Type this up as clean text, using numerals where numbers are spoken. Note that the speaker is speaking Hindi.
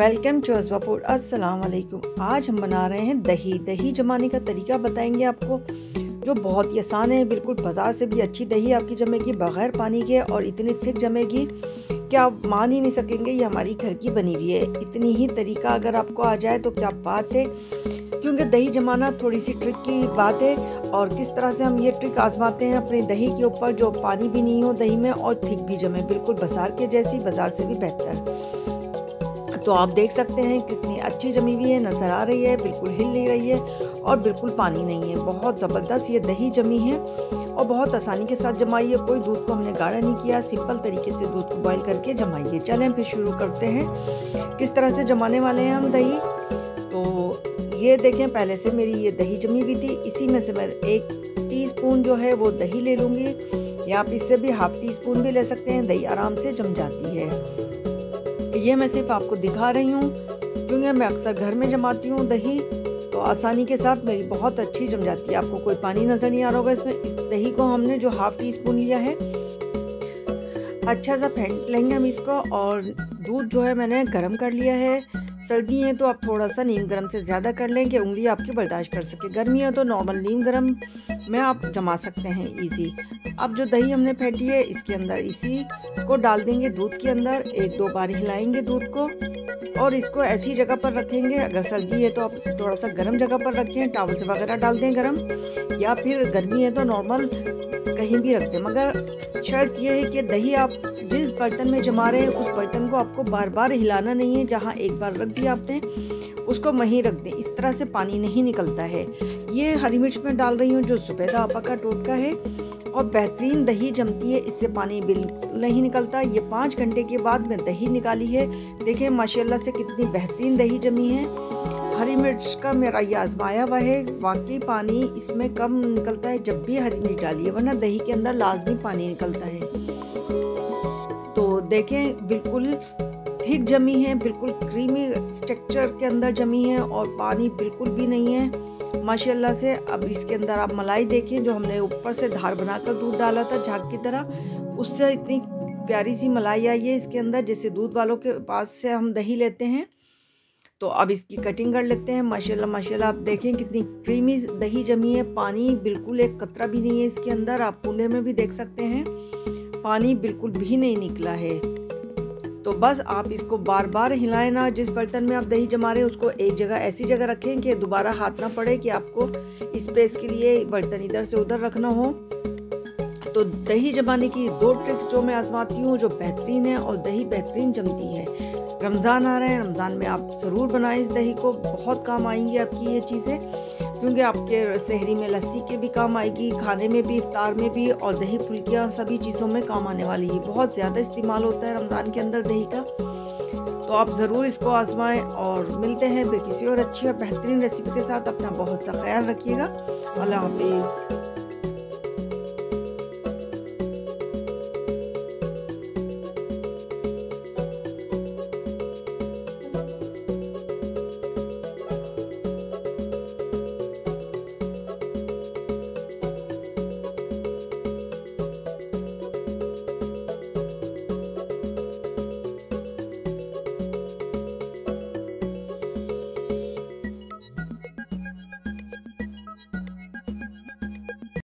Welcome to अज़वा food. अस्सलाम वालेकुम। आज हम बना रहे हैं दही जमाने का तरीका बताएंगे आपको, जो बहुत ही आसान है। बिल्कुल बाज़ार से भी अच्छी दही आपकी जमेगी बग़ैर पानी के, और इतनी थिक जमेगी कि आप मान ही नहीं सकेंगे ये हमारी घर की बनी हुई है। इतनी ही तरीका अगर आपको आ जाए तो क्या बात है, क्योंकि दही जमाना थोड़ी सी ट्रिक की बात है। और किस तरह से हम ये ट्रिक आजमाते हैं अपनी दही के ऊपर, जो पानी भी नहीं हो दही में और थिक भी जमे, बिल्कुल बाज़ार के जैसी, बाज़ार से भी बेहतर। तो आप देख सकते हैं कितनी अच्छी जमी हुई है, नज़र आ रही है, बिल्कुल हिल नहीं रही है और बिल्कुल पानी नहीं है। बहुत ज़बरदस्त ये दही जमी है और बहुत आसानी के साथ जमाई है। कोई दूध को हमने गाढ़ा नहीं किया, सिंपल तरीके से दूध को बॉईल करके जमाइए। चलें फिर शुरू करते हैं किस तरह से जमाने वाले हैं हम दही। तो ये देखें, पहले से मेरी ये दही जमी हुई थी, इसी में से मैं 1 टीस्पून जो है वो दही ले लूँगी, या आप इससे भी ½ टीस्पून भी ले सकते हैं। दही आराम से जम जाती है। ये मैं सिर्फ आपको दिखा रही हूँ क्योंकि मैं अक्सर घर में जमाती हूँ दही, तो आसानी के साथ मेरी बहुत अच्छी जम जाती है। आपको कोई पानी नज़र नहीं आ रहा होगा इसमें। इस दही को हमने जो ½ टीस्पून लिया है, अच्छा सा फेंट लेंगे हम इसको। और दूध जो है मैंने गर्म कर लिया है। सर्दी है तो आप थोड़ा सा नीम गर्म से ज़्यादा कर लें कि उंगली आपकी बर्दाश्त कर सके। गर्मी है तो नॉर्मल नीम गर्म में आप जमा सकते हैं इजी। अब जो दही हमने फेंटी है इसके अंदर इसी को डाल देंगे दूध के अंदर। 1-2 बार हिलाएंगे दूध को और इसको ऐसी जगह पर रखेंगे। अगर सर्दी है तो आप थोड़ा सा गर्म जगह पर रखें, टॉवल से वगैरह डाल दें गर्म, या फिर गर्मी है तो नॉर्मल कहीं भी रख दें। मगर शर्त यह है कि दही आप जिस बर्तन में जमा रहे हैं उस बर्तन को आपको बार बार हिलाना नहीं है। जहाँ एक बार रख दिया आपने उसको वहीं रख दें, इस तरह से पानी नहीं निकलता है। ये हरी मिर्च में डाल रही हूँ जो ज़ुबैदा आपा का टोटका है, और बेहतरीन दही जमती है, इससे पानी बिल्कुल नहीं निकलता। ये 5 घंटे के बाद मैं दही निकाली है। देखें माशाल्लाह से कितनी बेहतरीन दही जमी है। हरी मिर्च का मेरा ये आजमाया हुआ है, वाकई पानी इसमें कम निकलता है जब भी हरी मिर्च डाली है, वरना दही के अंदर लाजमी पानी निकलता है। तो देखें बिल्कुल थिक जमी है, बिल्कुल क्रीमी स्ट्रक्चर के अंदर जमी है और पानी बिल्कुल भी नहीं है माशाल्लाह से। अब इसके अंदर आप मलाई देखें, जो हमने ऊपर से धार बनाकर दूध डाला था झाग की तरह, उससे इतनी प्यारी सी मलाई आई है इसके अंदर, जैसे दूध वालों के पास से हम दही लेते हैं। तो अब इसकी कटिंग कर लेते हैं। माशाल्लाह माशाल्लाह आप देखें कितनी क्रीमी दही जमी है। पानी बिल्कुल एक कतरा भी नहीं है इसके अंदर। आप कुंडे में भी देख सकते हैं पानी बिल्कुल भी नहीं निकला है। तो बस आप इसको बार बार हिलाएं ना। जिस बर्तन में आप दही जमा रहे हैं उसको एक जगह ऐसी जगह रखें कि दोबारा हाथ ना पड़े, कि आपको स्पेस के लिए बर्तन इधर से उधर रखना हो। तो दही जमाने की 2 ट्रिक्स जो मैं आजमाती हूँ, जो बेहतरीन है और दही बेहतरीन जमती है। रमज़ान आ रहे हैं, रमज़ान में आप ज़रूर बनाएं इस दही को, बहुत काम आएंगी आपकी ये चीज़ें, क्योंकि आपके सहरी में लस्सी के भी काम आएगी, खाने में भी, इफ्तार में भी, और दही फुल्कियाँ सभी चीज़ों में काम आने वाली है। बहुत ज़्यादा इस्तेमाल होता है रमज़ान के अंदर दही का। तो आप ज़रूर इसको आजमाएं और मिलते हैं फिर किसी और अच्छी और बेहतरीन रेसिपी के साथ। अपना बहुत सा ख्याल रखिएगा। अल्लाह हाफिज़।